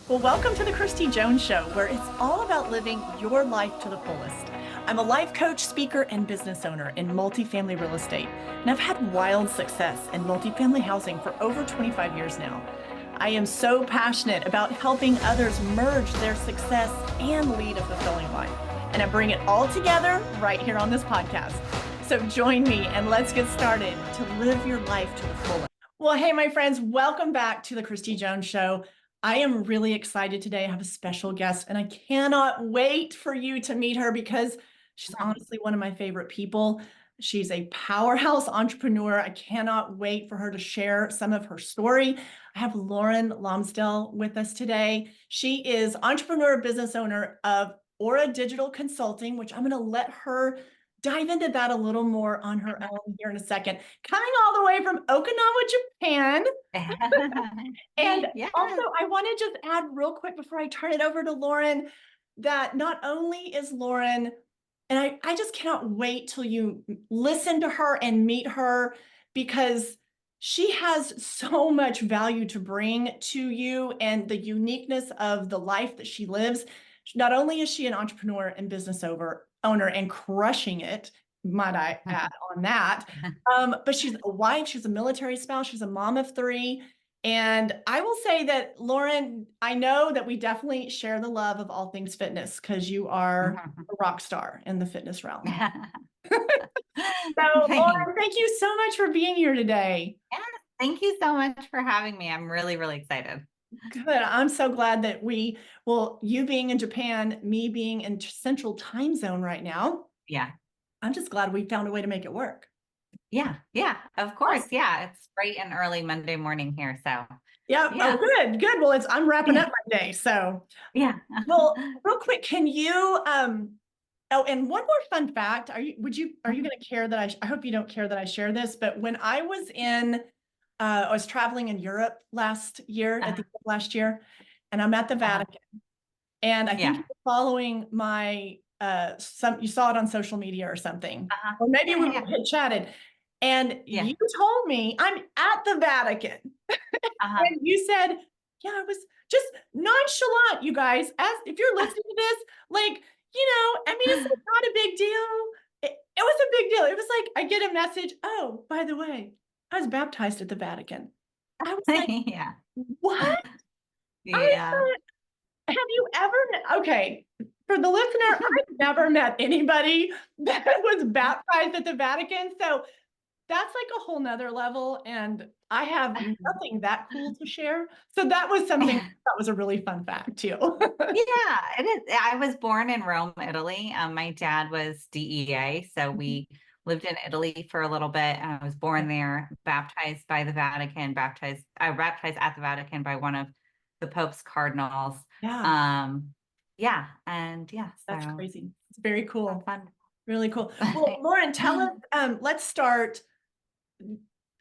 Well, welcome to the Christy Jones Show, where it's all about living your life to the fullest. I'm a life coach, speaker, and business owner in multifamily real estate, and I've had wild success in multifamily housing for over 25 years now. I am so passionate about helping others merge their success and lead a fulfilling life, and I bring it all together right here on this podcast. So join me and let's get started to live your life to the fullest. Well, hey, my friends, welcome back to the Christy Jones Show. I am really excited today. I have a special guest, and I cannot wait for you to meet her because she's honestly one of my favorite people. She's a powerhouse entrepreneur. I cannot wait for her to share some of her story. I have Lauren Lomsdale with us today. She is entrepreneur, business owner of Aura Digital Consulting, which I'm going to let her dive into that a little more on her own here in a second. Coming all the way from Okinawa, Japan. And Yeah. also, I want to just add real quick before I turn it over to Lauren that not only is Lauren, and I just cannot wait till you listen to her and meet her because she has so much value to bring to you and the uniqueness of the life that she lives. Not only is she an entrepreneur and business owner and crushing it, might I add on that, but she's a wife, she's a military spouse, she's a mom of three. And I will say that, Lauren, I know that we definitely share the love of all things fitness because you are a rock star in the fitness realm. So, Lauren, thank you so much for being here today. Yeah, thank you so much for having me. I'm really, really excited. Good. I'm so glad that you being in Japan, me being in Central Time Zone right now, Yeah. I'm just glad we found a way to make it work. Yeah. Yeah. Of course. Yeah. It's bright and early Monday morning here. So, Yeah. yeah. Oh, good. Good. Well, I'm wrapping up my day. So, Yeah. well, real quick, can you, oh, and one more fun fact, are you going to care that I hope you don't care that I share this, but when I was traveling in Europe last year, at the end of last year, and I'm at the Vatican, and I think you were following my, you saw it on social media or something, or maybe we had chatted, and you told me I'm at the Vatican. And you said, yeah, I was just nonchalant, you guys, as if you're listening to this, like, I mean, it's like not a big deal. It was a big deal. It was like, I get a message. Oh, by the way, I was baptized at the Vatican. I was like, Yeah. what? I Yeah. thought, have you ever, okay, for the listener, I've never met anybody that was baptized at the Vatican. So that's like a whole nother level. And I have nothing that cool to share. So that was something that was a really fun fact too. Yeah, it is. I was born in Rome, Italy. My dad was DEA, so we lived in Italy for a little bit. And I was born there, baptized by the Vatican, baptized at the Vatican by one of the Pope's cardinals. Yeah, Um, yeah, and yeah, that's so crazy. It's very cool. fun. Really cool. Well, Lauren, tell us, let's start,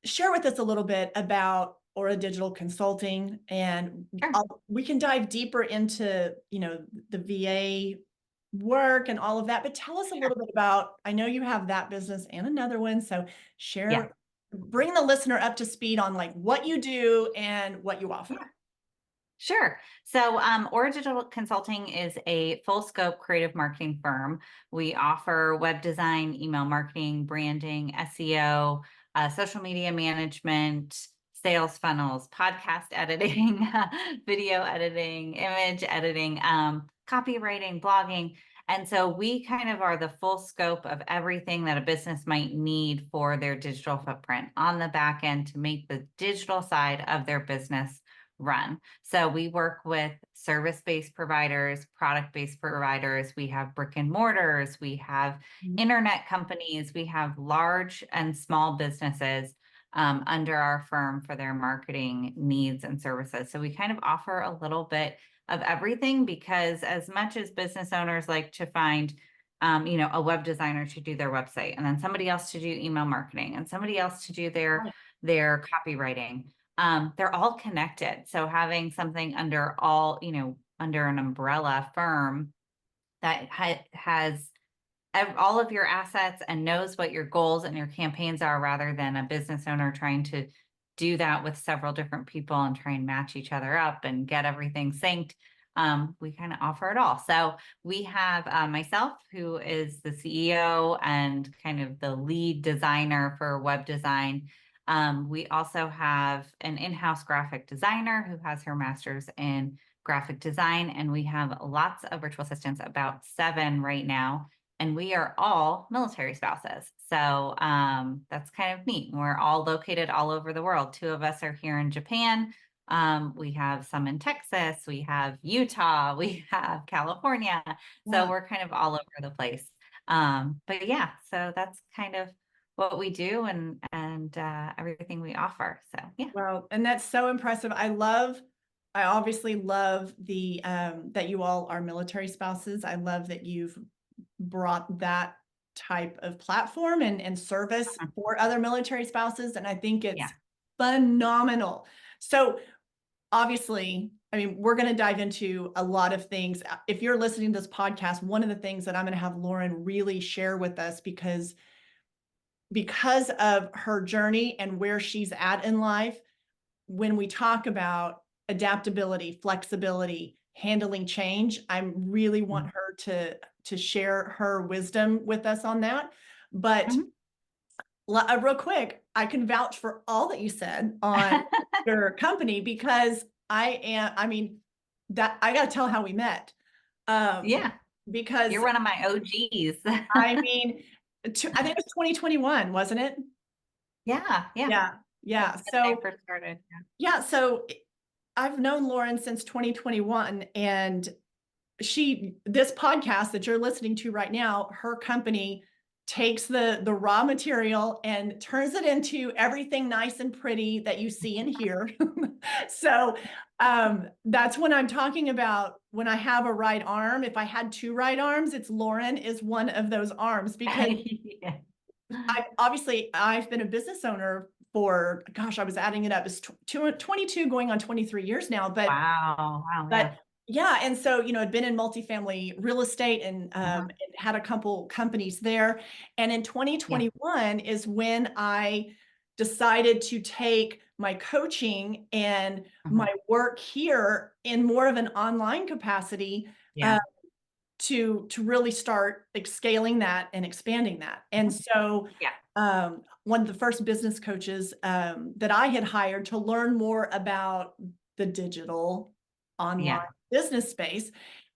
share with us a little bit about Aura Digital Consulting, and Sure. we can dive deeper into, the VA work and all of that, but tell us a little bit about, I know you have that business and another one, so Yeah. bring the listener up to speed on like what you do and what you offer. Yeah. Sure. So, Aura Digital Consulting is a full scope creative marketing firm. We offer web design, email marketing, branding, SEO, social media management, sales funnels, podcast editing, video editing, image editing, copywriting, blogging. And so we kind of are the full scope of everything that a business might need for their digital footprint on the back end to make the digital side of their business run. So we work with service-based providers, product-based providers. We have brick and mortars. We have internet companies. We have large and small businesses under our firm for their marketing needs and services. So we kind of offer a little bit of everything because as much as business owners like to find a web designer to do their website and then somebody else to do email marketing and somebody else to do their copywriting, they're all connected. So having something under under an umbrella firm that has all of your assets and knows what your goals and your campaigns are rather than a business owner trying to do that with several different people and try and match each other up and get everything synced. We kind of offer it all. So we have myself, who is the CEO and kind of the lead designer for web design. We also have an in-house graphic designer who has her master's in graphic design, and we have lots of virtual assistants, about 7 right now, and we are all military spouses. So that's kind of neat. We're all located all over the world. 2 of us are here in Japan. We have some in Texas, we have Utah, we have California. So Yeah. we're kind of all over the place. But yeah, so that's kind of what we do and everything we offer. So yeah. Wow. And that's so impressive. I obviously love the that you all are military spouses. I love that you've brought that type of platform and service Mhm. for other military spouses. And I think Yeah. it's phenomenal. So obviously, I mean, we're going to dive into a lot of things. If you're listening to this podcast, one of the things that I'm going to have Lauren really share with us, because of her journey and where she's at in life, when we talk about adaptability, flexibility, handling change, I really want Mhm. her to share her wisdom with us on that. But Mhm. real quick, I can vouch for all that you said on your company, because I mean, that I got to tell how we met. Um, Yeah. You're because one of my OGs. I mean, I think it was 2021, wasn't it? Yeah. Yeah. Yeah. That's Yeah. when I So, first started. yeah. So I've known Lauren since 2021, and this podcast that you're listening to right now, her company takes the raw material and turns it into everything nice and pretty that you see and hear. So that's when I'm talking about when I have a right arm. If I had 2 right arms, it's Lauren is one of those arms, because Yeah. I've been a business owner for, gosh, I was adding it up, it's 22 going on 23 years now, Wow. Wow. but Yeah. yeah, and so, I'd been in multifamily real estate Uh-huh. and had a couple companies there. And in Yeah. 2021 is when I decided to take my coaching and my Mhm. work here in more of an online capacity, Yeah. uh, to really start scaling that and expanding that. And Mhm. so Yeah. one of the first business coaches that I had hired to learn more about the digital online Yeah. business space.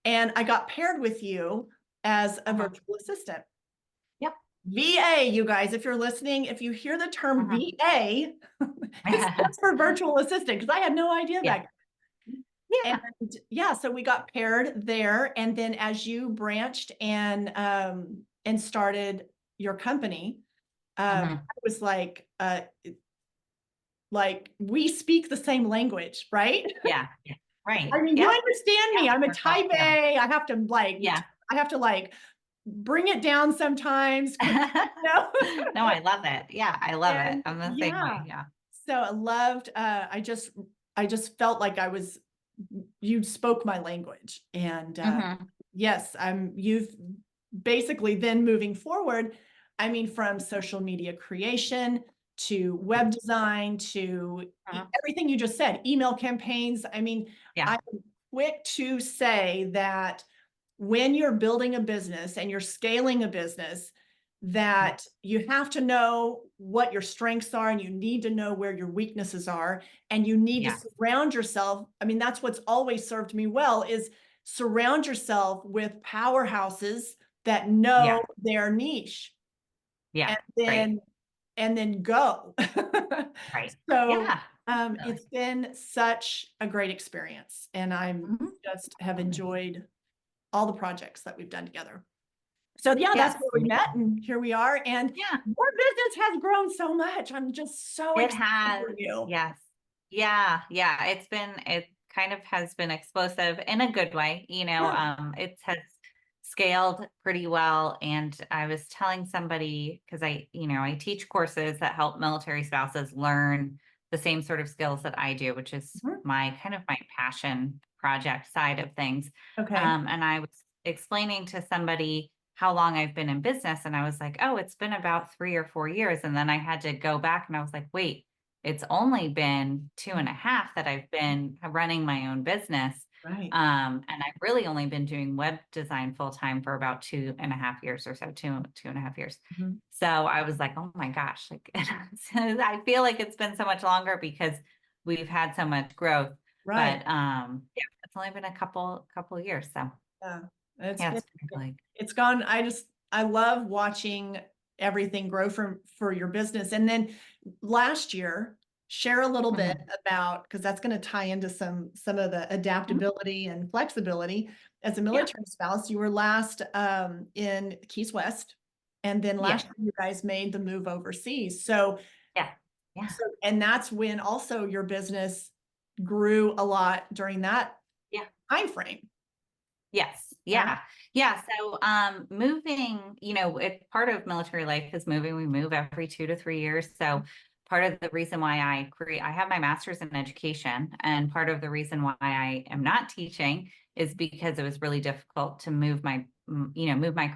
And I got paired with you as a Uh-huh. virtual assistant. Yep. VA, you guys, if you're listening, if you hear the term Uh-huh. VA, it stands for virtual assistant, because I had no idea Yeah. back. And Yeah. yeah, so we got paired there. And then as you branched and started your company, Mhm. I was like we speak the same language, right? Yeah. Yeah. I Right. mean, you Yep. understand Yeah. me. I'm a Worked out. type Yeah. A. Yeah. I have to like bring it down sometimes. You know? No, I love it. Yeah, I love it. And I'm the same yeah, way. Yeah. so I loved. I just felt like you spoke my language, and Hmm. yes, you've basically then moving forward. I mean, from social media creation to web design to everything you just said, email campaigns. I mean, Yeah. I'm quick to say that when you're building a business and you're scaling a business, that you have to know what your strengths are, and you need to know where your weaknesses are, and you need to Yeah. surround yourself. I mean, that's what's always served me well, is surround yourself with powerhouses that know Yeah. their niche, Yeah. and Right. then go. Right. So Yeah. Definitely. it's been such a great experience, and I'm Mhm. just have Definitely. enjoyed all the projects that we've done together. So yeah, that's Yes. where we Me met, too. and here we are. And Yeah. your business has grown so much. I'm just so It excited has. for you. Yes. Yeah. Yeah. It kind of has been explosive in a good way. Yeah. It has scaled pretty well. And I was telling somebody, because I teach courses that help military spouses learn the same sort of skills that I do, which is Mhm. my kind of my passion project side of things. Okay. And I was explaining to somebody how long I've been in business. And I was like, oh, it's been about 3 or 4 years. And then I had to go back and I was like, wait, it's only been 2.5 that I've been running my own business. Right. And I've really only been doing web design full time for about 2.5 years or so, 2.5 years. Mhm. So I was like, oh my gosh, like I feel like it's been so much longer because we've had so much growth. Right. But yeah, it's only been a couple of years. So Yeah. It's yeah, been, it's been like, it's gone. I love watching everything grow for your business. And then last year, share a little bit mhm, about, because that's going to tie into some of the mhm, adaptability and flexibility. As a yeah, military spouse, you were last in Keys West, and then yeah, last year you guys made the move overseas. So, yeah, yeah, and that's when also your business grew a lot during that yeah. time frame. Yes. Yeah. Yeah. Yeah. So, moving, it part of military life is moving. We move every 2 to 3 years. So part of the reason why I have my master's in education, and part of the reason why I am not teaching is because it was really difficult to move my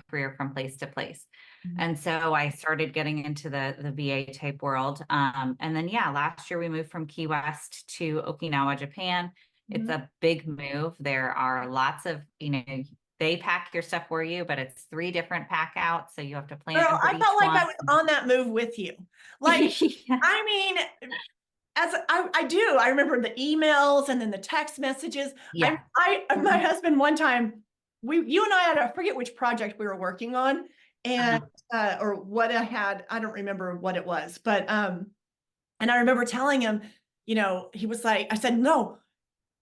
career from place to place. Mhm. And so I started getting into the VA type world. And then, yeah, last year we moved from Key West to Okinawa, Japan. It's Mhm. a big move. There are lots of, they pack your stuff for you, but it's 3 different pack outs. So you have to Girl, plan for I felt each like one. I was on that move with you. Like, Yeah. I mean, I do. I remember the emails and then the text messages. Yeah. My Mhm. husband one time, you and I had, I forget which project we were working on, and Uh-huh. or what I don't remember what it was, but and I remember telling him, he was like, I said, no,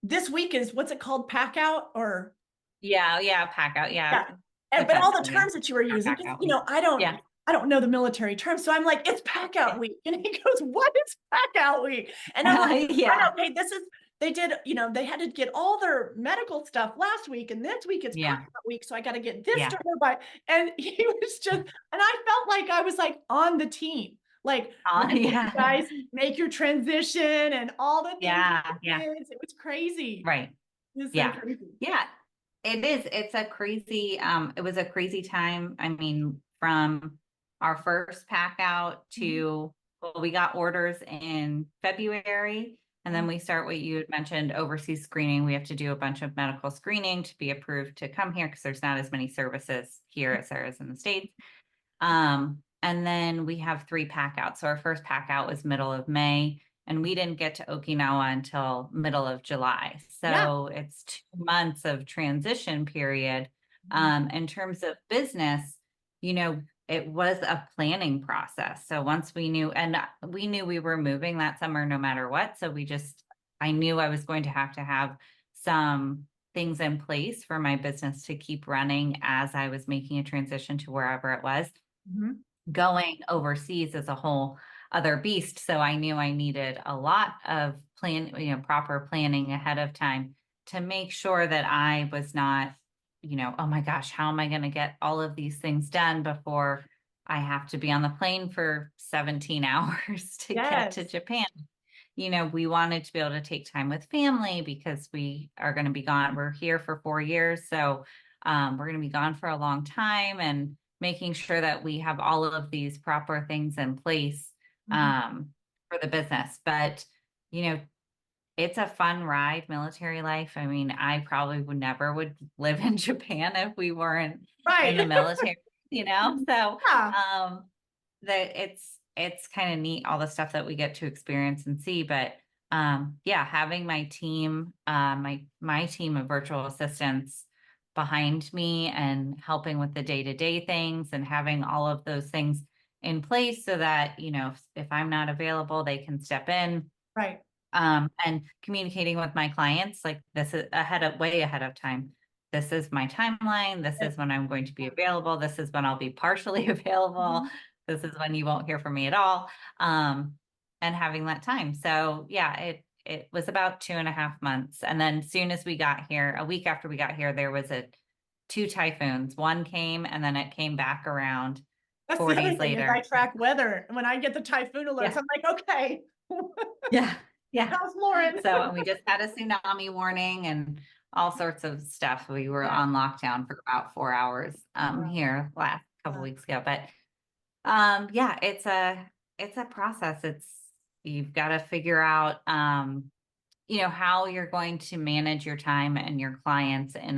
this week is, what's it called, pack out, or Yeah. Yeah. Pack out. Yeah. yeah. And but all the Essentially, yeah. terms that you were using, Pack just out week. Yeah. I don't know the military terms. So I'm like, it's pack Yeah. out week. And he goes, what is pack out week? And I'm like, I Yeah. know, okay, they did, they had to get all their medical stuff last week, and this week it's pack Yeah. out week. So I got to get this Yeah. to her by, and he was just, and I felt like I was like on the team. Like, we're gonna help you Yeah. guys make your transition and all the things with Yeah. the Yeah. kids. It was crazy. Right. It was so Yeah. crazy. Yeah. It is. It was a crazy time. I mean, from our first pack out Mhm. to, well, we got orders in February, and then we start what you had mentioned, overseas screening. We have to do a bunch of medical screening to be approved to come here because there's not as many services here as there is in the States. And then we have 3 pack outs. So our first pack out was middle of May, and we didn't get to Okinawa until middle of July. Yeah. So it's 2 months of transition period. Mhm. In terms of business, it was a planning process. So once we knew, and we knew we were moving that summer no matter what. So I knew I was going to have some things in place for my business to keep running as I was making a transition to wherever it was. Mhm. Going overseas is a whole other beast. So I knew I needed a lot of proper planning ahead of time to make sure that I was not, oh my gosh, how am I going to get all of these things done before I have to be on the plane for 17 hours to get to Yes. Japan? We wanted to be able to take time with family because we are going to be gone. We're here for 4 years. So we're going to be gone for a long time, and making sure that we have all of these proper things in place Mhm. for the business. But, you know, it's a fun ride, military life. I mean, I probably would never live in Japan if we weren't in the Right. military, So Yeah. um that it's kind of neat all the stuff that we get to experience and see. But yeah, having my team, my team of virtual assistants behind me and helping with the day-to-day things and having all of those things in place so that, if I'm not available, they can step in, Right. and communicating with my clients, like, this is way ahead of time. This is my timeline. This Yes. is when I'm going to be available. This is when I'll be partially available. Mhm. This is when you won't hear from me at all. And having that time. So yeah, it was about 2.5 months. And then soon as we got here, a week after we got here, there was 2 typhoons. One came and then it came back around That's four the other days thing is later. I track weather. When I get the typhoon alerts, Yeah. I'm like, okay, Yeah. Yeah. how's Lauren? So, and we just had a tsunami warning and all sorts of stuff. We were Yeah. on lockdown for about 4 hours Wow. here last couple Yeah. weeks ago. But yeah, it's a process. You've got to figure out, how you're going to manage your time and your clients in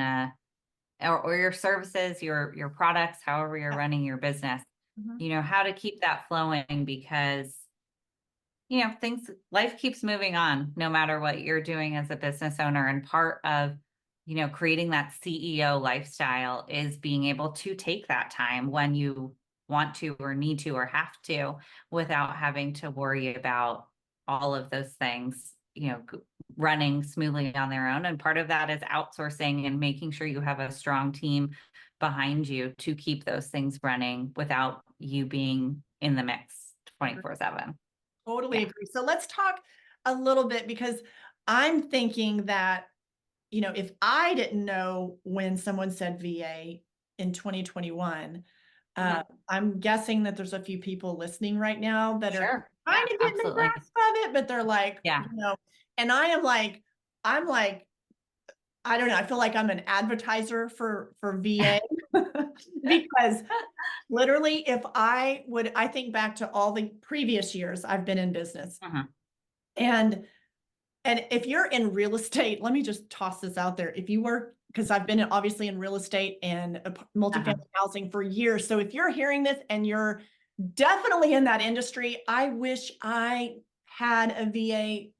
or your services, your products, however you're Yeah. running your business, Mhm. how to keep that flowing because life keeps moving on no matter what you're doing as a business owner. And part of, creating that CEO lifestyle is being able to take that time when you want to or need to or have to without having to worry about all of those things, running smoothly on their own. And part of that is outsourcing and making sure you have a strong team behind you to keep those things running without you being in the mix 24/7. Totally Yeah. agree. So let's talk a little bit because I'm thinking that, if I didn't know when someone said VA in 2021, Mhm. I'm guessing that there's a few people listening right now that are Sure. kind Yeah, of getting the absolutely. grasp of it, but they're like, Yeah. and I'm like, I don't know. I feel like I'm an advertiser for VA because literally, I think back to all the previous years I've been in business. Mhm. And if you're in real estate, let me just toss this out there. If you work, because I've been obviously in real estate and Uh-huh. multifamily housing for years. So if you're hearing this and you're definitely in that industry, I wish I had a VA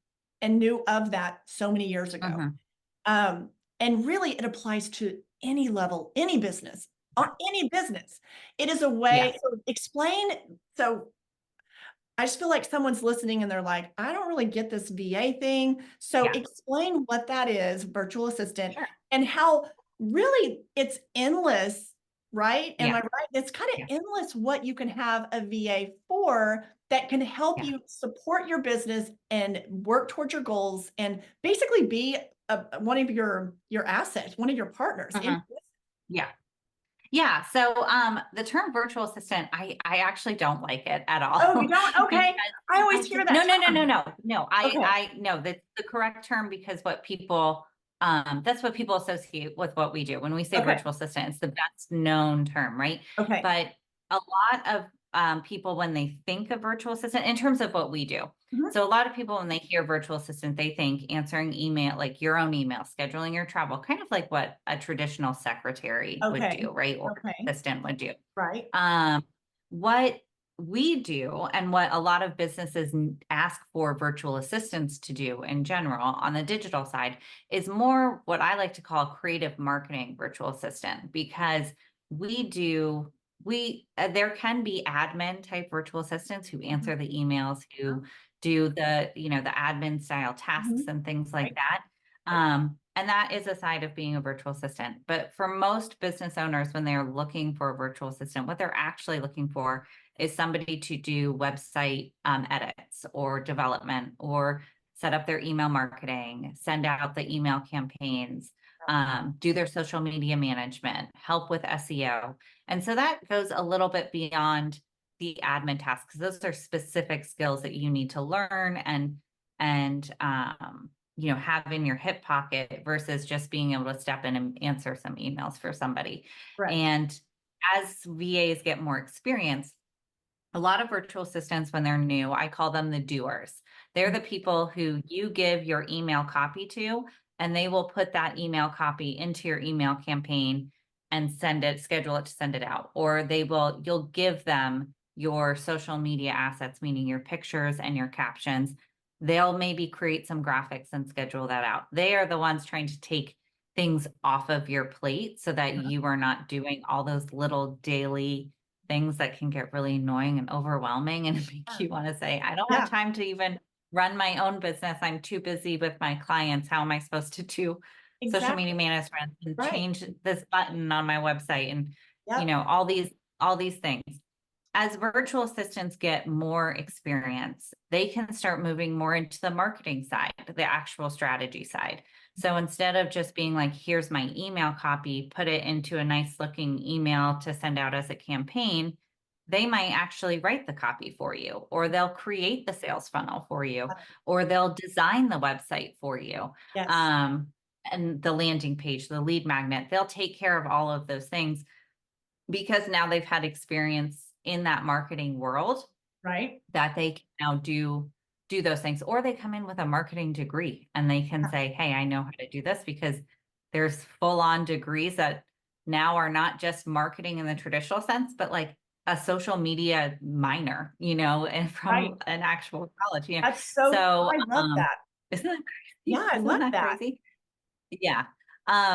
and knew of that so many years ago. Mhm. Um, and really, it applies to any level, any business, Yeah. any business. It is a way. Yes. So explain. So I just feel like someone's listening and they're like, I don't really get this VA thing. So Yeah. explain what that is, virtual assistant, Sure. and how really it's endless, right? Am I Yeah. right? It's kind of Yeah. endless what you can have a VA for that can help Yeah. you support your business and work towards your goals and basically be one of your assets, one of your partners in. Mhm. Yeah. Yeah. So the term virtual assistant, I actually don't like it at Oh, you all don't? because Okay. I always hear no, that no, no, no, term. no, no. Okay. I no, that's the correct term because that's what people associate with what we do. When we say Okay. virtual assistant, it's the best known term, right? Okay. But a lot of people, when they think of virtual assistant, in terms of what we do, Mhm. so a lot of people, when they hear virtual assistant, they think answering email, like your own email, scheduling your travel, kind of like what a traditional secretary would Okay. do, right? Or Okay. assistant would do. Right. What we do and what a lot of businesses ask for virtual assistants to do in general on the digital side is more what I like to call creative marketing virtual assistant because we do there can be admin type virtual assistants who Mhm. answer the emails, who do the admin style tasks Mhm. and things like Right. that. Right. And that is a side of being a virtual assistant. But for most business owners, when they're looking for a virtual assistant, what they're actually looking for is somebody to do website edits or development or set up their email marketing, send out the email campaigns, do their social media management, help with SEO. And so that goes a little bit beyond the admin tasks because those are specific skills that you need to learn and have in your hip pocket versus just being able to step in and answer some emails for somebody. Correct. And as VAs get more experience, a lot of virtual assistants, when they're new, I call them the doers. They're the people who you give your email copy to, and they will put that email copy into your email campaign and schedule it to send it out. Or you'll give them your social media assets, meaning your pictures and your captions. They'll maybe create some graphics and schedule that out. They are the ones trying to take things off of your plate so that Uh-huh. you are not doing all those little daily things that can get really annoying and overwhelming and make Yeah. you want to say, I don't have Yeah. time to even run my own business. I'm too busy with my clients. How am I supposed to do social media Exactly. management and Right. change this button on my website and Yep. all these things? As virtual assistants get more experience, they can start moving more into the marketing side, the actual strategy side. So instead of just being like, here's my email copy, put it into a nice looking email to send out as a campaign, they might actually write the copy for you, or they'll create the sales funnel for you, or they'll design the website for you. Yes. Um, and the landing page, the lead magnet, they'll take care of all of those things because now they've had experience in that marketing world Right. that they can now do do those things, or they come in with a marketing degree and they can say, hey, I know how to do this, because there's full on degrees that now are not just marketing in the traditional sense, but like a social media minor, and Right. from an actual college, That's so, So, I love that. isn't that Yeah, crazy? I Isn't love that that. crazy? Yeah.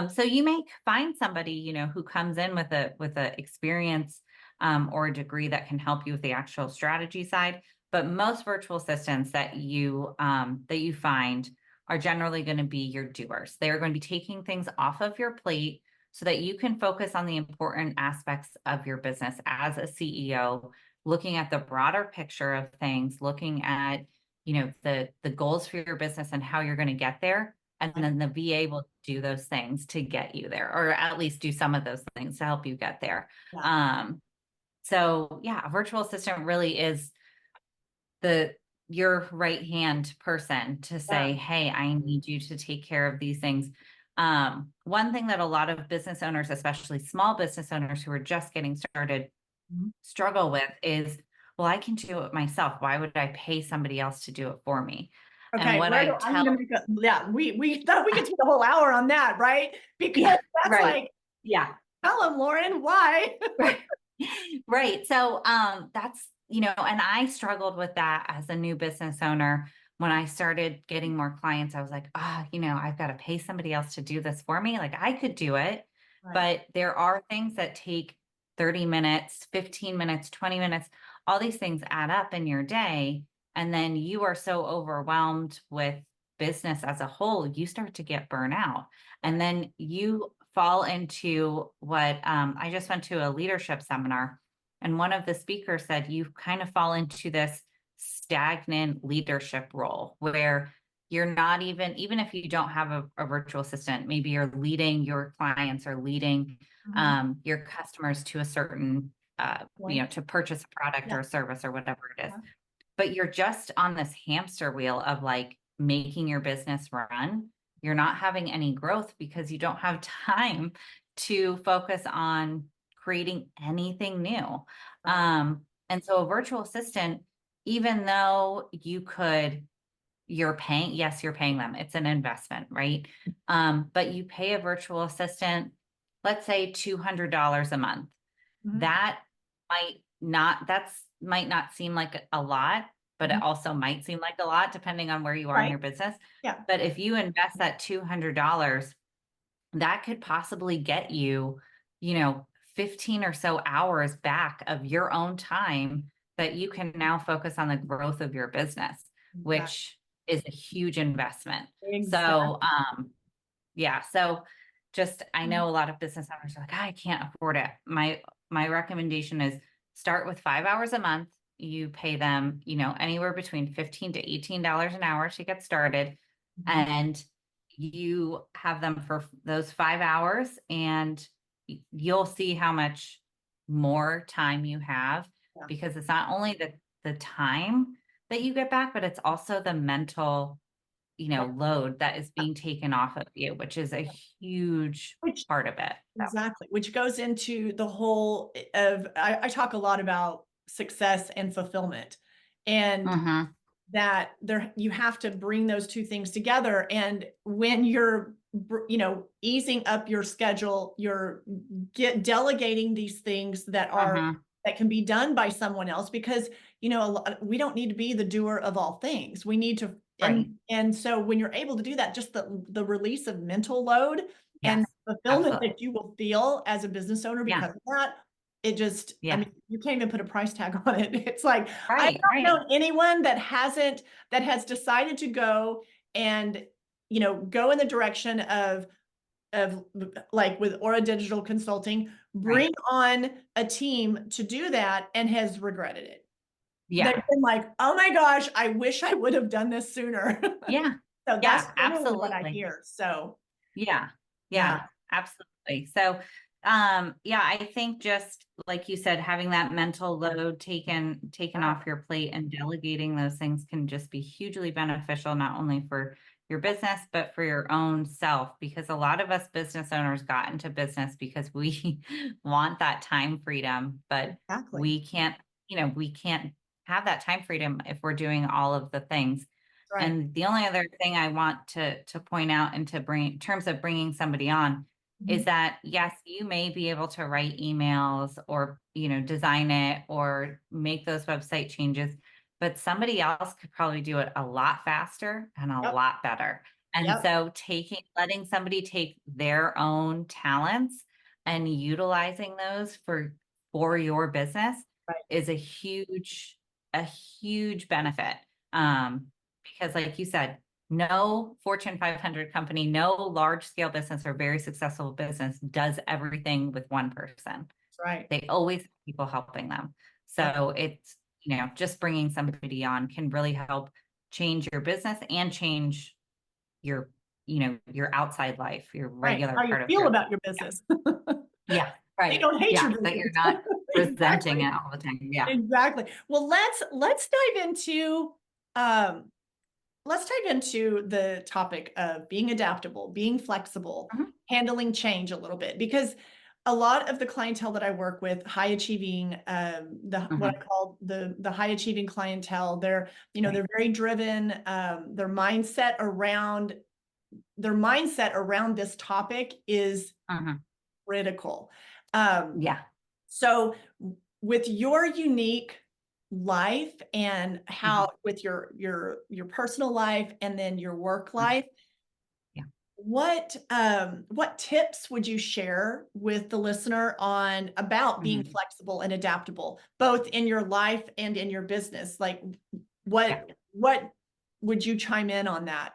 So you may find somebody, who comes in with a experience or a degree that can help you with the actual strategy side. But most virtual assistants that you find are generally going to be your doers. They are going to be taking things off of your plate so that you can focus on the important aspects of your business as a CEO, looking at the broader picture of things, looking at, the goals for your business and how you're going to get there. And Right. then the VA will do those things to get you there, or at least do some of those things to help you get there. Yeah. So yeah, a virtual assistant really is your right hand person to Yeah. say, hey, I need you to take care of these things. One thing that a lot of business owners, especially small business owners who are just getting started, Mhm. struggle with is, well, I can do it myself. Why would I pay somebody else to do it for me? And Okay, what where I do I'm tell, gonna make a yeah, we thought we could take a whole hour on that, right? Because yeah, that's right. like, Yeah. tell them, Lauren, why? Right. Right. So that's, and I struggled with that as a new business owner. When I started getting more clients, I was like, I've got to pay somebody else to do this for me. Like I could do it, Right. but there are things that take 30 minutes, 15 minutes, 20 minutes. All these things add up in your day. And then you are so overwhelmed with business as a whole, you start to get burnout. And Right. then you fall into what I just went to a leadership seminar, and one of the speakers said you kind of fall into this stagnant leadership role where you're not even if you don't have a virtual assistant, maybe you're leading your clients or leading Mhm. your customers to a certain Point. to purchase a product Yeah. or a service or whatever it is, Yeah. but you're just on this hamster wheel of like making your business run. You're not having any growth because you don't have time to focus on creating anything new. Right. And so a virtual assistant, even though yes, you're paying them. It's an investment, right? But you pay a virtual assistant, let's say $200 a month. Mhm. That might not seem like a lot, but Mhm. it also might seem like a lot depending on where you are in Right. your business. Yeah. But if you invest that $200, that could possibly get you, you know, 15 or so hours back of your own time that you can now focus on the growth of your business, Exactly. which is a huge investment. So, Exactly. yeah. So just, I know a lot of business owners are like, I can't afford it. My recommendation is start with 5 hours a month. You pay them, anywhere between 15 to $18 an hour to get started. Mhm. And you have them for those 5 hours, and you'll see how much more time you have, Yeah. because it's not only the time that you get back, but it's also the mental Right. load that is being taken off of you, which is a huge Which part of it. exactly, which goes into the whole of I talk a lot about success and fulfillment, and Mm-hmm. that there you have to bring those two things together. And when you're easing up your schedule, you're delegating these things Mm-hmm. that can be done by someone else, because we don't need to be the doer of all things. We need to, Right. and so when you're able to do that, just the release of mental load and Yes, fulfillment absolutely. that you will feel as a business owner Yeah. because of that, it just, I Yeah. mean, you can't even put a price tag on it. It's like, I've Right. not Right. known anyone that has decided to go and, go in the direction of like with Aura Digital Consulting, Right. bring on a team to do that and has regretted it. They've Yeah. been like, oh my gosh, I wish I would have done this sooner. Yeah. So that's Yeah. generally what I Absolutely. hear. So Yeah. yeah. Yeah. Absolutely. So, yeah, I think just like you said, having that mental load taken Yeah. off your plate and delegating those things can just be hugely beneficial, not only for your business, but for your own self. Because a lot of us business owners got into business because we want that time freedom, but Exactly. we can't have that time freedom if we're doing all of the things. Right. And the only other thing I want to point out and to bring in terms of bringing somebody on is Mhm. that yes, you may be able to write emails or, design it or make those website changes, but somebody else could probably do it a lot faster and a Yep. lot better. And Yep. so letting somebody take their own talents and utilizing those for your business Right. is a huge benefit. Um, because like you said, no Fortune 500 company, no large scale business or very successful business does everything with one person. That's right. They always have people helping them. Yep. So it's, just bringing somebody on can really help change your business and change your, your outside life, your Right. regular How you part of feel your life. about your Yeah. business. Yeah. They Right. don't hate your Yeah. That business. you're not resenting Exactly. it all the time. Yeah. Exactly. Well, let's dive into um the topic of being adaptable, being flexible, Mhm. handling change a little bit, because a lot of the clientele that I work with, high achieving, the what I Mhm. call the high achieving clientele, Right. they're very driven. Their mindset around this topic is Mhm. critical. Um, Yeah. so with your unique life and how Mhm. with your personal life and then your work Mhm. life, Yeah. what tips would you share with the listener on about being Mhm. flexible and adaptable, both in your life and in your business? Like Yeah. what would you chime in on that?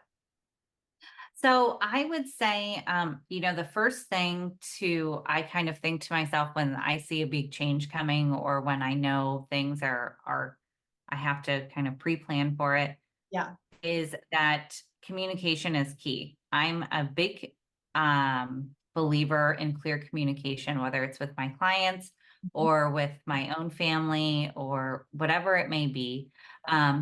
So I would say, the first thing I kind of think to myself when I see a big change coming or when I know things I have to kind of pre-plan for it Yeah. is that communication is key. I'm a big believer in clear communication, whether it's with my clients Mhm. or with my own family or whatever it may be.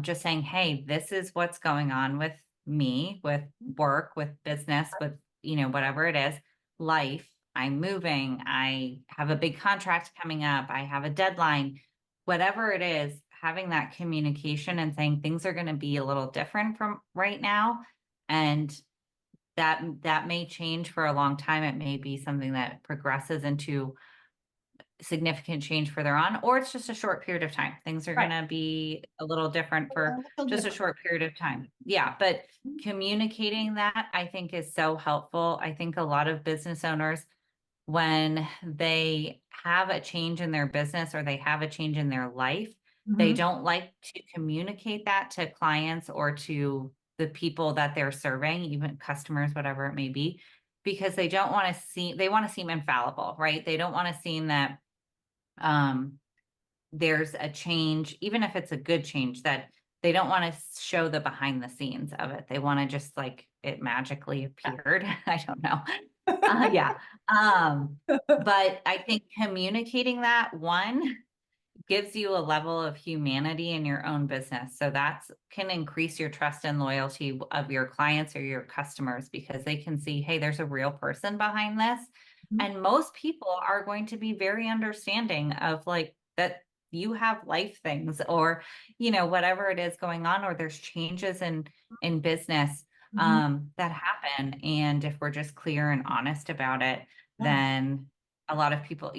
Just saying, hey, this is what's going on with me, with work, with business, with, whatever it is, life. I'm moving. I have a big contract coming up. I have a deadline, whatever it is, having that communication and saying things are going to be a little different from right now. And that may change for a long time. It may be something that progresses into significant change further on, or it's just a short period of time. Things are going Right. to be a little different for A little just a different. short period of time. Yeah. But communicating that I think is so helpful. I think a lot of business owners, when they have a change in their business or they have a change in their life, they Mhm. don't like to communicate that to clients or to the people that they're serving, even customers, whatever it may be, because they want to seem infallible, right? They don't want to seem that um, there's a change, even if it's a good change, that they don't want to show the behind the scenes of it. They want to just like it magically appeared. I don't know. Yeah. But I think communicating that gives you a level of humanity in your own business. So that's can increase your trust and loyalty of your clients or your customers because they can see, hey, there's a real person behind this. Mhm. And most people are going to be very understanding of like that you have life things or, whatever it is going on, or there's changes in business Mhm. that happen. And if we're just clear and honest about it, Yeah. then a lot of people,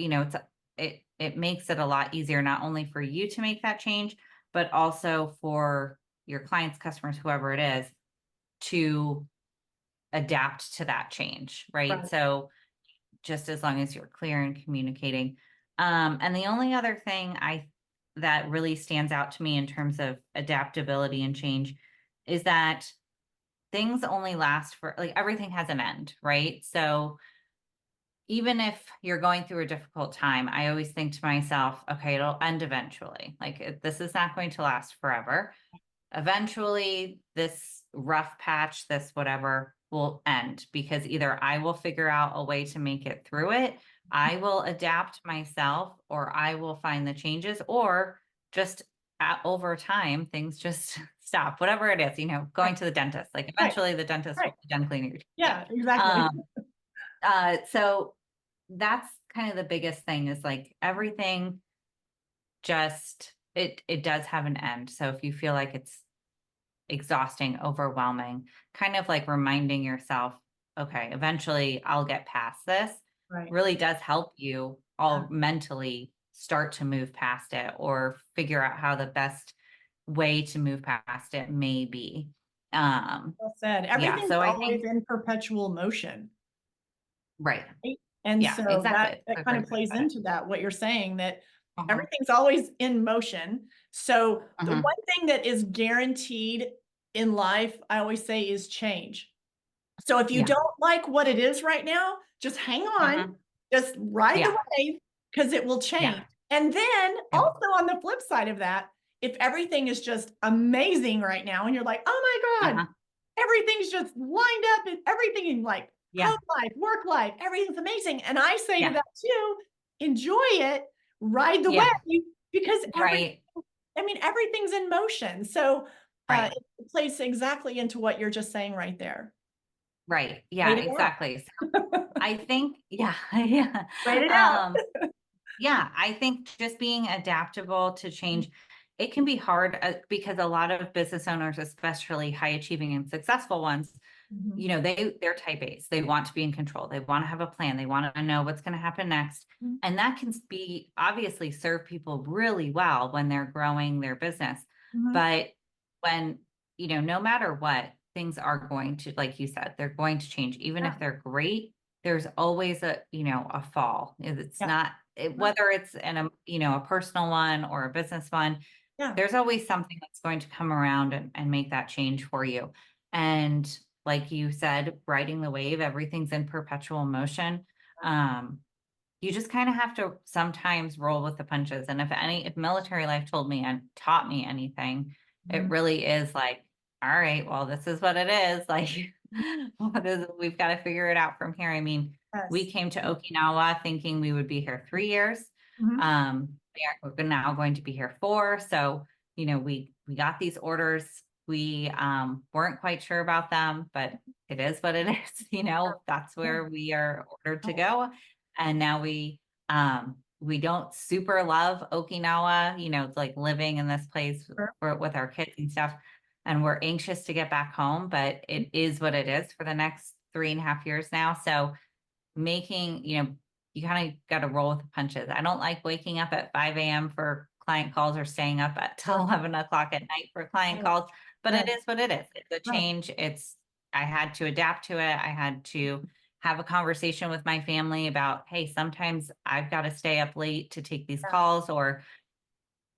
it makes it a lot easier, not only for you to make that change, but also for your clients, customers, whoever it is, to adapt to that change, right? Right. So just as long as you're clear and communicating. And the only other thing that really stands out to me in terms of adaptability and change is that things only last for like everything has an end, right? So even if you're going through a difficult time, I always think to myself, okay, it'll end eventually. Like this is not going to last forever. Eventually, this rough patch, this whatever will end because either I will figure out a way to make it through it, I will adapt myself, or I will find the changes, or just over time, things just stop, whatever it is, going Right. to the dentist. Like Right. eventually the dentist will Right. be done cleaning your teeth. Yeah. Yeah, exactly. Um, so that's kind of the biggest thing is like everything just it does have an end. So if you feel like it's exhausting, overwhelming, kind of like reminding yourself, okay, eventually I'll get past this, Right. really does help you all mentally start to move past it or figure out how the best way to move past it may be. Well said. Yeah, Everything's so I always think, in perpetual motion. right. Right? And Yeah, so exactly. that That's that a kind great of way to plays put it. into that, what you're saying, that Uh-huh. everything's always in motion. So the Uh-huh. one thing that is guaranteed in life, I always say, is change. So if you Yeah. don't like what it is right now, just hang on, Uh-huh. just ride the Yeah. wave because it will Yeah. change. And then It will. also on the flip side of that, if everything is just amazing right now and you're like, oh my God, Uh-huh. everything's just lined up and everything in like home Yeah. life, work life, everything's amazing. And I say to Yeah. that too, enjoy it, ride the Yeah. wave because Right. everything's in motion. So Right. it plays exactly into what you're just saying right there. Right. Wait Yeah, it out. exactly. So I think, yeah, yeah. Wait it out. Um, yeah, I think just being adaptable to change, it can be hard because a lot of business owners, especially high achieving and successful ones, Mhm. they're type A's. They want to be in control. They want to have a plan. They want to know what's going to happen next. Mhm. And that can be obviously serve people really well when they're growing their business. Mhm. But when, no matter what, things are going to, like you said, they're going to change. Even Yeah. if they're great, there's always a fall. It's Yeah. not, whether it's a personal one or a business one, Yeah. there's always something that's going to come around and make that change for you. And like you said, riding the wave, everything's in perpetual motion. Um, you just kind of have to sometimes roll with the punches. And if military life told me and taught me anything, it Mhm. really is like, all right, well, this is what it is. Like, we've got to figure it out from here. I mean, we Yes. came to Okinawa thinking we would be here 3 years. Mhm. We're now going to be here 4. So, we got these orders. We weren't quite sure about them, but it is what it is. That's Yeah. where we are ordered to Oh, go. And now we don't super love Okinawa, it's like living in this place sure. with our kids and stuff. And we're anxious to get back home, but it is what it is for the next 3.5 years now. So making, you kind of got to roll with the punches. I don't like waking up at 5 a.m. for client calls or staying up at till 11 o'clock at night for client Right. calls, but it Right. is what it is. It's a Right. change. I had to adapt to it. I had to have a conversation with my family about, hey, sometimes I've got to stay up late to take these Yeah. calls, or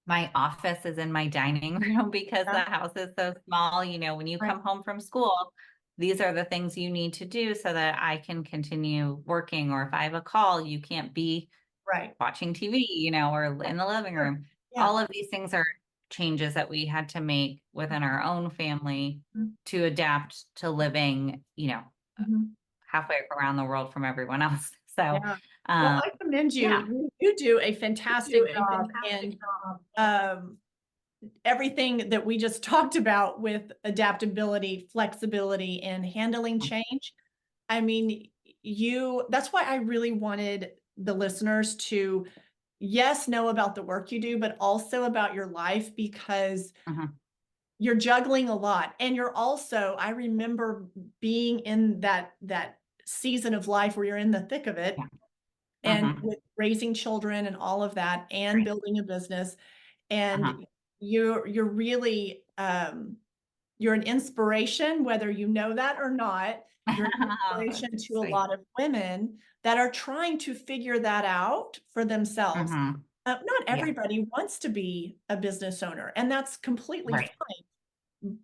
my office is in my dining room because Yeah. the house is so small. When you Right. come home from school, these are the things you need to do so that I can continue working. Or if I have a call, you can't be Right. watching TV, or Yeah. in the living Sure. room. Yeah. All of these things are changes that we had to make within our own family Mhm. to adapt to living, Mhm. halfway around the world from everyone else. So, Yeah. Well, um, I commend you. yeah. You do a Do fantastic a job. fantastic And job. um, everything that we just talked about with adaptability, flexibility, and handling change. I mean, that's why I really wanted the listeners to, yes, know about the work you do, but also about your life because Mhm. you're juggling a lot. And you're also, I remember being in that season of life where you're in the thick of it Yeah. and Mhm. with raising children and all of that and Right. building a business. Uh-huh. And you're really you're an inspiration, whether you know that or not. You're an Oh, inspiration that's to a sweet. lot of women that are trying to figure that out for themselves. Mhm. Not Yeah. everybody wants to be a business owner, and that's completely Right. fine.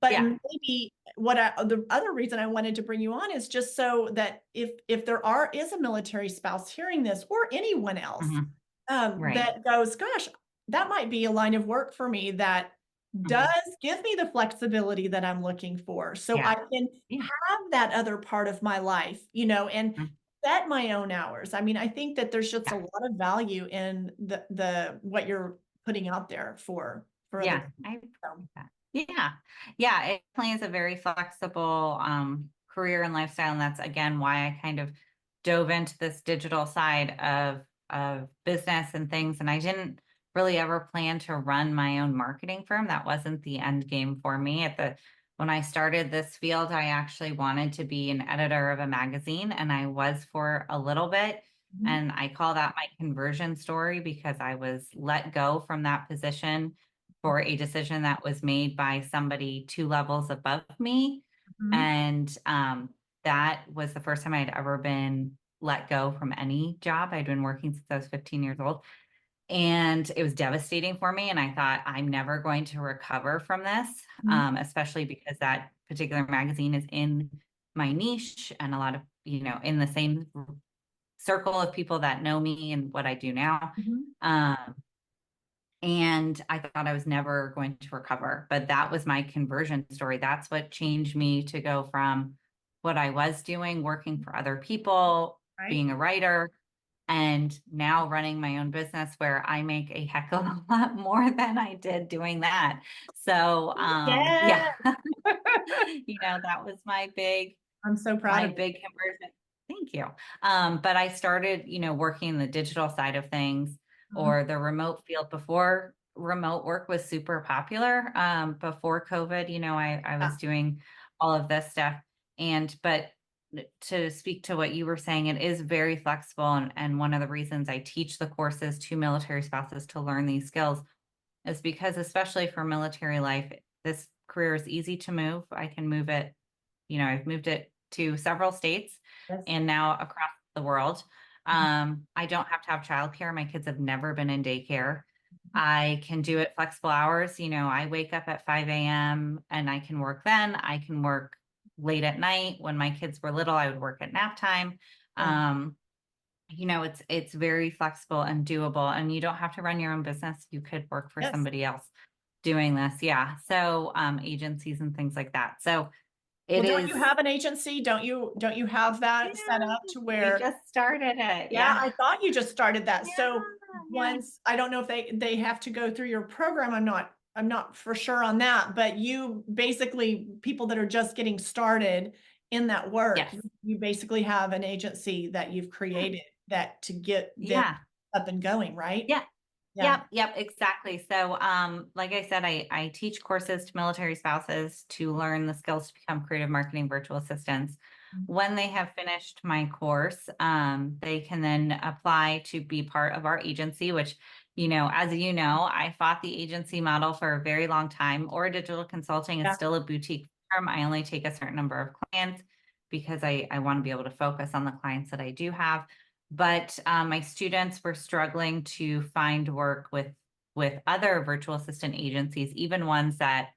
But Yeah. maybe the other reason I wanted to bring you on is just so that if there is a military spouse hearing this or anyone else Mhm. Right. that goes, gosh, that might be a line of work for me that does Mhm. give me the flexibility that I'm looking for. So Yeah. I can Yeah. have that other part of my life, and Mhm. set my own hours. I mean, I think that there's just a Yeah. lot of value in the what you're putting out there for other Yeah. people. I So, appreciate that. Yeah. Yeah. It definitely is a very flexible career and lifestyle. And that's again why I kind of dove into this digital side of business and things. And I didn't really ever plan to run my own marketing firm. That wasn't the end game for me. When I started this field, I actually wanted to be an editor of a magazine, and I was for a little bit. Mhm, And I call that my conversion story because I was let go from that position for a decision that was made by somebody 2 levels above me. mhm, And that was the first time I'd ever been let go from any job. I'd been working since I was 15 years old. And it was devastating for me. And I thought, I'm never going to recover from this, mhm, especially because that particular magazine is in my niche and a lot of, in the same circle of people that know me and what I do now. mhm. Um, and I thought I was never going to recover, but that was my conversion story. That's what changed me to go from what I was doing, working for other people, Right? being a writer, and now running my own business where I make a heck of a lot more than I did doing that. So, Yeah. yeah, that was I'm so proud my of you. big conversion. Thank you. But I started, working in the digital side of things Mhm. or the remote field before remote work was super popular. Before COVID, I Yeah. was doing all of this stuff. But to speak to what you were saying, it is very flexible. And one of the reasons I teach the courses to military spouses to learn these skills is because, especially for military life, this career is easy to move. I can move it, I've moved it to several states Yes. and now across the world. I don't have to have childcare. My kids have never been in daycare. I can do it flexible hours. I wake up at 5 a.m. and I can work then. I can work late at night. When my kids were little, I would work at nap time. Yeah. Um, it's very flexible and doable, and you don't have to run your own business. You could work for Yes. somebody else doing this. Yeah. So agencies and things like that. So Well, it don't you is, have an agency? Don't you have that set yeah, up to we where, just started it. yeah, Yeah. I thought you just started that. Yeah. So Yeah. once, I don't know if they have to go through your program. I'm not for sure on that, but you basically, people that are just getting started in that work, Yes. you basically have an agency that you've created that to get them Yeah. up and going, right? Yeah. Yeah. Yep, exactly. So, like I said, I teach courses to military spouses to learn the skills to become creative marketing virtual assistants. When they have finished my course, they can then apply to be part of our agency, which, as you know, I fought the agency model for a very long time. Or digital consulting is Yeah. still a boutique firm. I only take a certain number of clients because I want to be able to focus on the clients that I do have. But my students were struggling to find work with other virtual assistant agencies, even ones that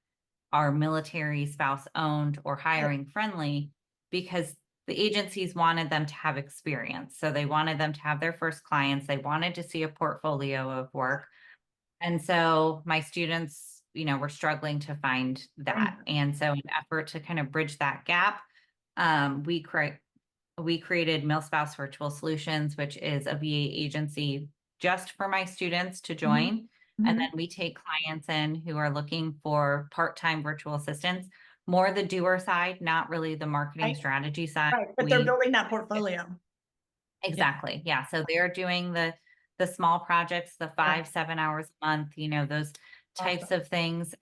are military spouse owned or Right. hiring friendly, because the agencies wanted them to have experience. So they wanted them to have their first clients. They wanted to see a portfolio of work. And so my students, were struggling to find Right. that. And so in an effort to kind of bridge that gap, we created Milspouse Virtual Solutions, which is a VA agency just for my students to Mhm. join. And then Mhm. we take clients in who are looking for part-time virtual assistants, more the doer side, not really the marketing Right. strategy side. Right. But they're building that portfolio. Yeah. Exactly. Yeah. So they're doing the small projects, the Yeah. 5-7 hours a month, those types Awesome. of things,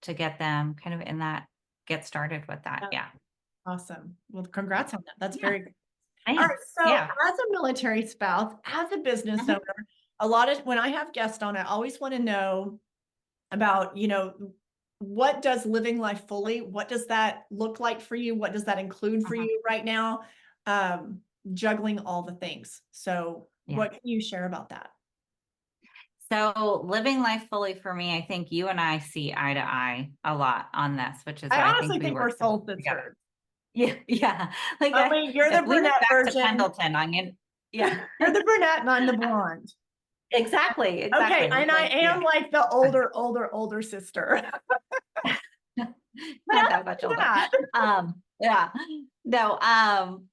to get them kind of in that, get started with that. Yeah. Yeah. Awesome. Well, congrats on that. That's Yeah. very good. All right. Thanks. So Yeah. as a military spouse, as a business Mhm. owner, when I have guests on, I always want to know about, what does living life fully, what does that look like for you? What does that include for Mhm. you right now? Um, Juggling all the things. So Yeah. what can you share about that? So living life fully for me, I think you and I see eye to eye a lot on this, which is I why I think honestly we think we're work so well soul together. sisters. Yeah, yeah. Like Oh, wait, you're the if we move brunette back to version. Pendleton, I'm in. Yeah, You're the brunette and I'm the blonde. exactly, Okay, exactly. and I am like the older sister. But Not other that much than older. that, Yeah. No,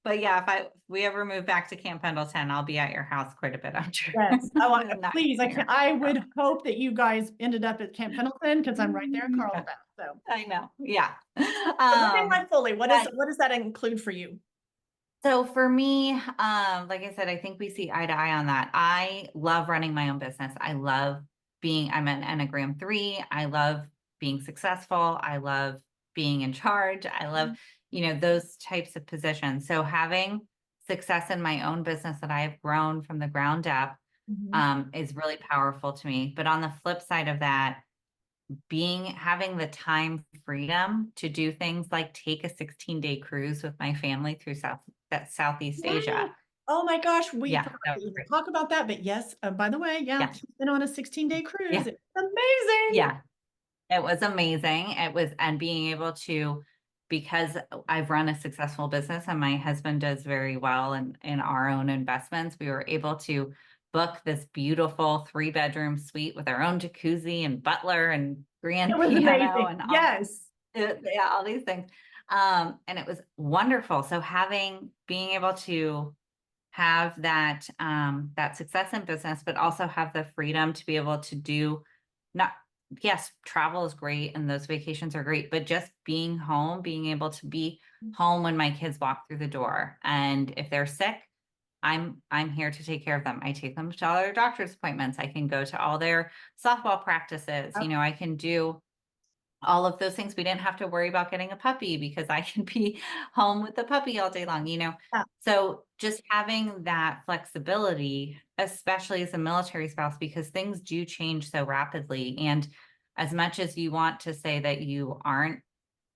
but yeah, if we ever move back to Camp Pendleton, I'll be at your house quite a bit, I'm sure. yes. Oh, Not please, I here. can. I would hope that you guys ended up at Camp Pendleton because I'm right there in Yeah, Carlsbad. So, I know. Yeah. so living life fully. But What does that include for you? So for me, like I said, I think we see eye to eye on that. I love running my own business. I'm an Enneagram 3. I love being successful. I love being in charge. I love, those types of positions. So having success in my own business that I have grown from the ground up, Mhm. is really powerful to me. But on the flip side of that, having the time freedom to do things like take a 16-day cruise with my family through Southeast Yeah. Asia. Oh my gosh, we Yeah, forgot that to was even great. talk about that. But yes, by the way, yeah, Yeah, she's been on a 16-day cruise. yeah, It's amazing. yeah. It was amazing. And being able to, because I've run a successful business and my husband does very well in our own investments, we were able to book this beautiful 3-bedroom suite with our own jacuzzi and butler and It grand was piano amazing. and Yes. yeah, all these things. And it was wonderful. So being able to have that success in business, but also have the freedom to be able to do not yes, travel is great and those vacations are great, but just being home, being able to be home when my kids walk through the door. And if they're sick, I'm here to take care of them. I take them to all their doctor's appointments. I can go to all their softball practices. Yep. I can do all of those things. We didn't have to worry about getting a puppy because I can be home with the puppy all day long. Yeah. So just having that flexibility, especially as a military spouse, because things do change so rapidly. And as much as you want to say that you aren't,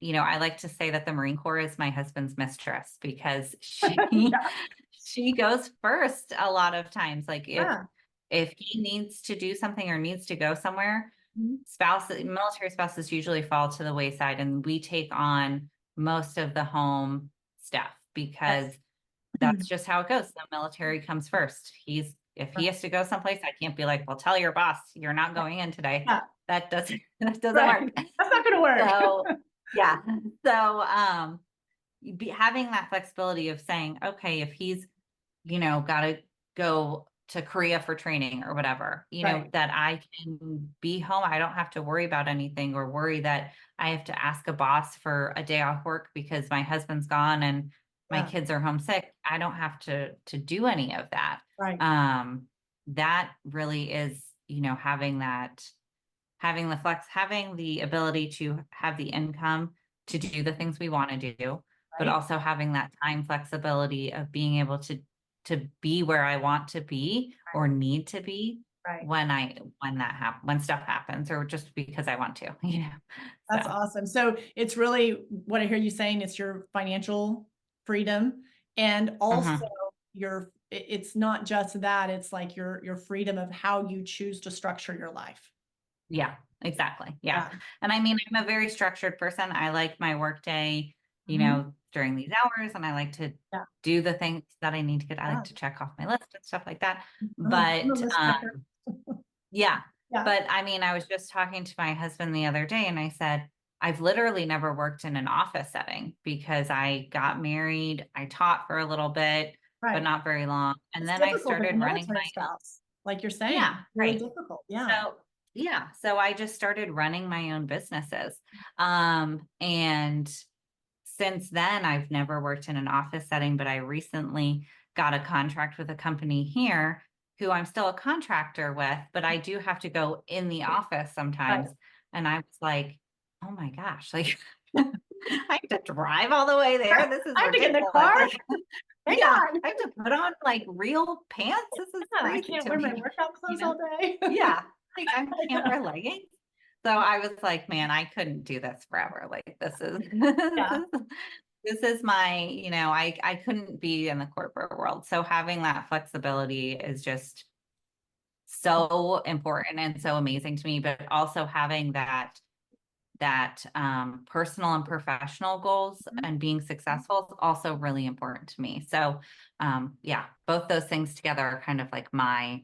I like to say that the Marine Corps is my husband's mistress because Yeah. she goes first a lot of times. Like Yeah. if he needs to do something or needs to go somewhere, Mhm. military spouses usually fall to the wayside and we take on most of the home stuff because Yes. that's just how it goes. The military comes first. If he has to go someplace, I can't be like, well, tell your boss you're not going in today. Yeah. That doesn't that doesn't Right. work. That's not going to work. So yeah. So having that flexibility of saying, okay, if he's got to go to Korea for training or whatever, Right. that I can be home. I don't have to worry about anything or worry that I have to ask a boss for a day off work because my husband's gone and my Yeah. kids are homesick. I don't have to do any of that. Right. That really is, having the flex, having the ability to have the income to do the things we want to do, but Right. also having that time flexibility of being able to be where I want to be or need to be Right. when stuff happens or just because I want to. That's So awesome. So it's really what I hear you saying, it's your financial freedom and also mhm. it's not just that, it's like your freedom of how you choose to structure your life. Yeah, exactly. Yeah. Yeah. And I mean, I'm a very structured person. I like my work day, Mhm. during these hours, and I like to Yeah. do the things that I need to get. I like Yeah. to check off my list and stuff like that. I'm a But list checker. yeah, Yeah. but I mean, I was just talking to my husband the other day and I said, I've literally never worked in an office setting because I got married, I taught for a little bit, but Right. not very long. And It's then I difficult as a started running military my own. spouse, like you're saying. Yeah, Really right. difficult. Yeah. So yeah, so I just started running my own businesses. And since then I've never worked in an office setting, but I recently got a contract with a company here who I'm still a contractor with, but I do have to go in the office Right. sometimes. And I was like, oh my gosh, like I have to drive all the way there. Right. This is I have to get in the ridiculous. car. Like, Hang yeah, on. I have to put on like real pants. This is Yeah, I crazy can't to wear my me, workout you clothes know? all day. Yeah, like I can't Yeah. wear leggings. So I was like, man, I couldn't do this forever. Like this is Yeah. this is my, I couldn't be in the corporate world. So having that flexibility is just so important and so amazing to me, but also having that personal and professional goals and being successful is also really important to me. So yeah, both those things together are kind of like I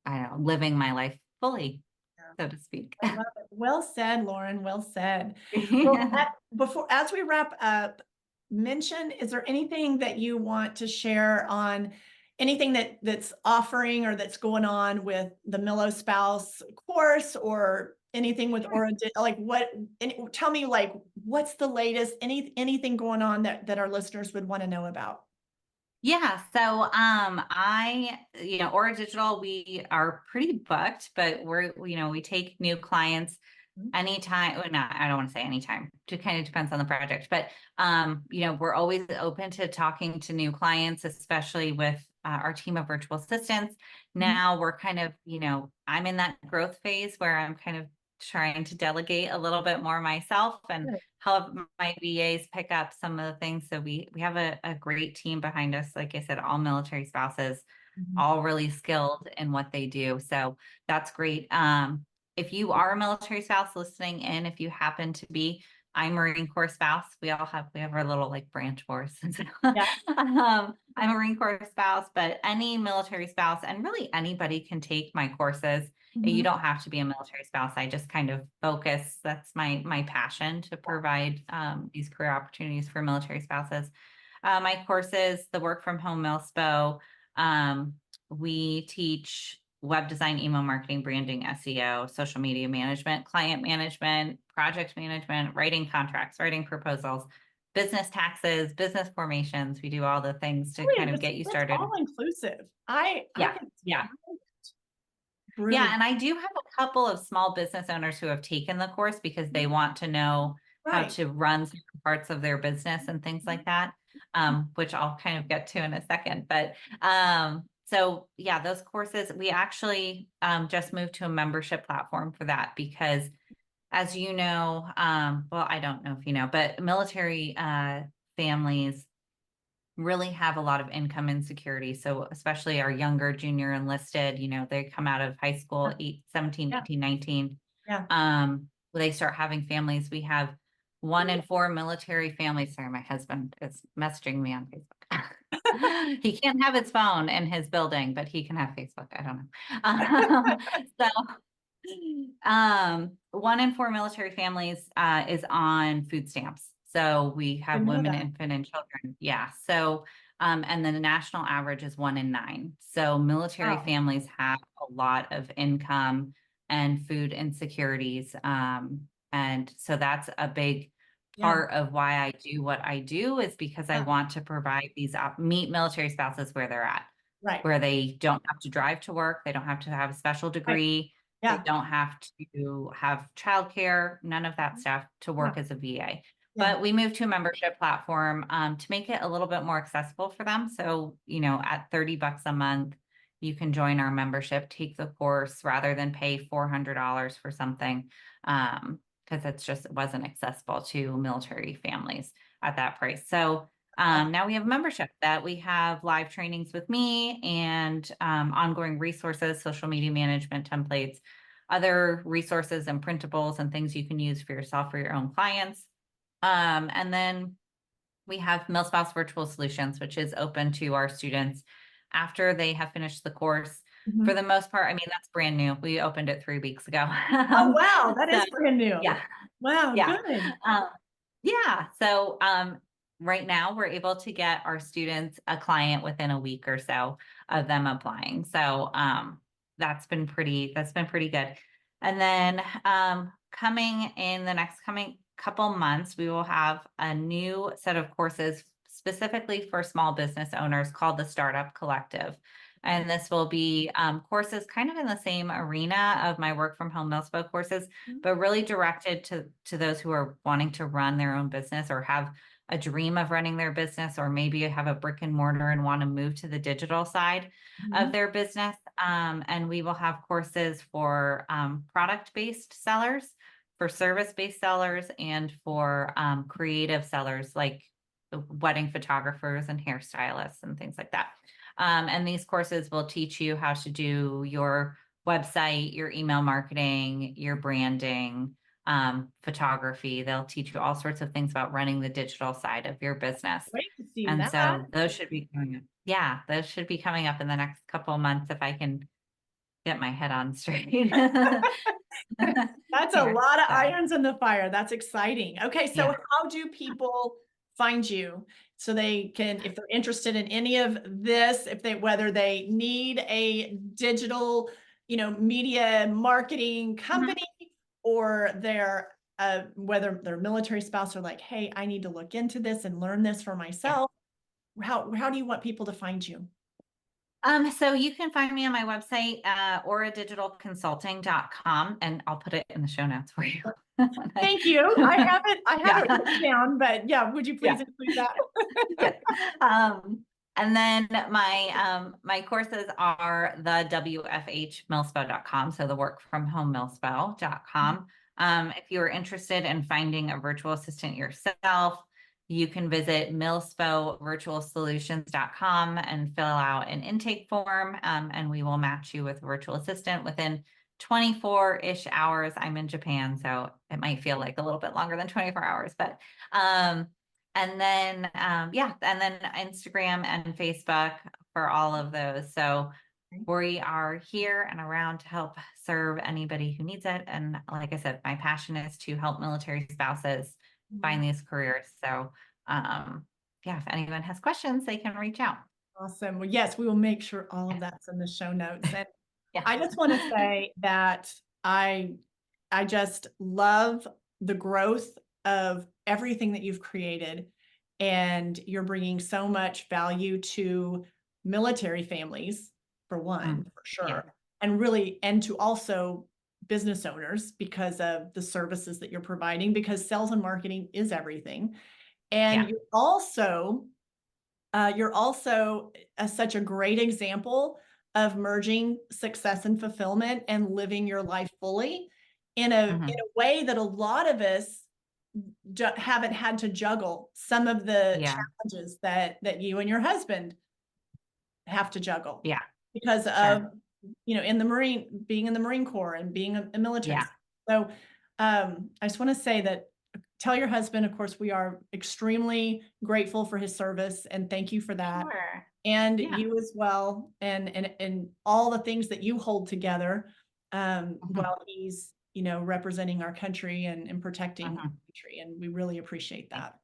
don't know, living my life fully, Yeah. so to speak. I love it. Well said, Lauren. Well said. Well, Yeah. as we wrap up, is there anything that you want to share on anything that's offering or that's going on with the Milspouse course or anything with Sure. Aura? Like tell me like what's the latest, anything going on that our listeners would want to know about? Yeah. So Aura Digital, we are pretty booked, but we take new clients Mhm. anytime. Well, not, I don't want to say anytime. It kind of depends on the project, but we're always open to talking to new clients, especially with our team of virtual assistants. Mhm. Now we're kind of, I'm in that growth phase where I'm kind of trying to delegate a little bit more myself and Good. help my VAs pick up some of the things. So we have a great team behind us. Like I said, all military spouses, Mhm. all really skilled in what they do. So that's great. If you are a military spouse listening in, if you happen to be, I'm Marine Corps spouse. We have our little like branch force. Yeah. I'm a Marine Corps spouse, but any military spouse and really anybody can take my courses. You Mhm. don't have to be a military spouse. I just kind of focus. That's my passion to provide these career opportunities for military spouses. My courses, the work from home Milspo, we teach web design, email marketing, branding, SEO, social media management, client management, project management, writing contracts, writing proposals, business taxes, business formations. We do all the things to Really, kind of get you that's started. all inclusive. I Yeah. think it's Yeah. Yeah, brilliant. and I do have a couple of small business owners who have taken the course because they Mhm. want to know how Right. to run certain parts of their business and things Mhm. like that, which I'll kind of get to in a second. But so yeah, those courses, we actually just moved to a membership platform for that because as you know, well, I don't know if you know, but military families really have a lot of income insecurity. So especially our younger junior enlisted, they come out of high school, Yeah. 17, Yeah. 18, 19. Yeah. They start having families. We have 1 in 4 military families. Sorry, my husband is messaging me on Facebook. He can't have his phone in his building, but he can have Facebook. I don't know. So 1 in 4 military families is on food stamps. So we have Didn't know women, that. infant, and children. Yeah. So, and then the national average is 1 in 9. So military Wow. families have a lot of income and food insecurities. And so that's a big Yeah. part of why I do what I do is because I Yeah. want to provide meet military spouses where they're at, Right. where they don't have to drive to work. They don't have to have a special Right. degree. They Yeah. don't have to have childcare, none of that stuff to Yeah. work as a VA. Yeah. But we moved to a membership platform to make it a little bit more accessible for them. So, at $30 a month, you can join our membership, take the course rather than pay $400 for something because it wasn't accessible to military families at that price. So now we have a membership that we have live trainings with me and ongoing resources, social media management templates, other resources and printables and things you can use for yourself or your own clients. And then we have Milspouse Virtual Solutions, which is open to our students after they have finished the course. For Mhm. the most part, I mean, that's brand new. We opened it 3 weeks ago. Oh, wow. That So is brand new. yeah, Wow. yeah. Good. Yeah. So right now we're able to get our students a client within a week or so of them applying. So that's been pretty good. And then coming in the next coming couple months, we will have a new set of courses specifically for small business owners called the Startup Collective. And this will be courses kind of in the same arena of my work from home Milspo courses, Mhm. but really directed to those who are wanting to run their own business or have a dream of running their business, or maybe have a brick and mortar and want to move to the digital side of Mhm. their business. And we will have courses for product-based sellers, for service-based sellers, and for creative sellers like wedding photographers and hairstylists and things like that. And these courses will teach you how to do your website, your email marketing, your branding, photography. They'll teach you all sorts of things about running the digital side of your business. Great to see And that. so those should be coming up. Yeah, those should be coming up in the next couple of months if I can get my head on straight. That's a Here. lot of So irons in the fire. That's exciting. Okay, so yeah. how do people find you so they can, if they're interested in any of this, whether they need a digital, media marketing Mhm. company, or they're whether they're military spouse or like, hey, I need to look into this and learn this for Yeah. myself. How do you want people to find you? So you can find me on my website, auradigitalconsulting.com, and I'll put it in the show notes for you. Thank you. I have Yeah. it written down, but yeah, would you please Yeah. include that? Yeah. And then my courses are the WFH Milspo.com, so the work from home Milspo.com. If you're interested in finding a virtual assistant yourself, you can visit Milspo Virtual Solutions.com and fill out an intake form, and we will match you with a virtual assistant within 24-ish hours. I'm in Japan, so it might feel like a little bit longer than 24 hours, but and then yeah, and then Instagram and Facebook for all of those. So we are here and around to help serve anybody who needs it. And like I said, my passion is to help military spouses find these careers. So yeah, if anyone has questions, they can reach out. Awesome. Well, yes, we will make sure all of Yeah. that's in the show notes. And Yeah. I just want to say that I just love the growth of everything that you've created, and you're bringing so much value to military families, for one, for Yeah. sure, and really, and to also business owners because of the services that you're providing, because sales and marketing is everything. And Yeah. you're also such a great example of merging success and fulfillment and living your life fully in Hmm. a way that a lot of us haven't had to juggle some of the Yeah. challenges that you and your husband have to juggle Yeah. because of, Sure. in being in the Marine Corps and being a military. Yeah. So I just want to say that, tell your husband, of course, we are extremely grateful for his service and thank you for that. Sure. And Yeah. you as well, and all the things that you hold together Hmm. while he's, representing our country and protecting our Hmm. country. And we really appreciate that.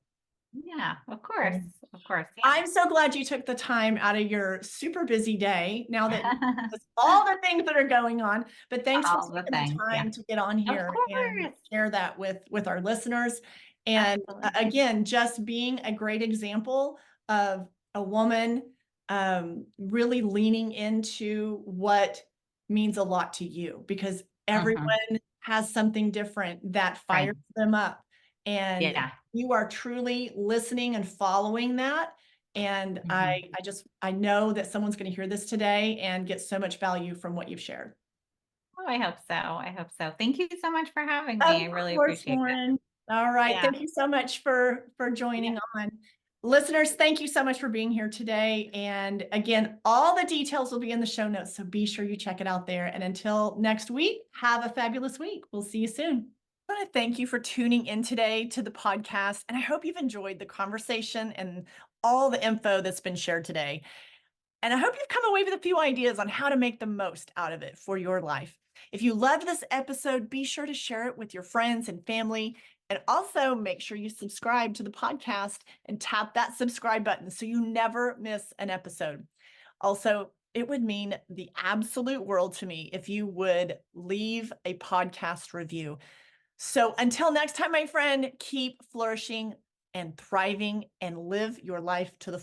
Yeah. Of course. Of course. I'm so glad you took the time out of your super busy day now that Yeah. all the things that are going on, but thanks for All the taking the things. Yeah. time to get on Of here and course. share that with our listeners. And Absolutely. again, just being a great example of a woman really leaning into what means a lot to you, because Hmm. everyone has something different that fires Right. them up. And Yeah. you are truly listening and following that. And Hmm. I know that someone's going to hear this today and get so much value from what you've shared. Oh, I hope so. I hope so. Thank you so much for having Of me. I really course, appreciate it. Lauren. All right. Yeah. Thank you so much for Yeah. joining on. Listeners, thank you so much for being here today. And again, all the details will be in the show notes, so be sure you check it out there. And until next week, have a fabulous week. We'll see you soon. I want to thank you for tuning in today to the podcast, and I hope you've enjoyed the conversation and all the info that's been shared today. And I hope you've come away with a few ideas on how to make the most out of it for your life. If you loved this episode, be sure to share it with your friends and family. And also make sure you subscribe to the podcast and tap that subscribe button so you never miss an episode. Also, it would mean the absolute world to me if you would leave a podcast review. So until next time, my friend, keep flourishing and thriving and live your life to the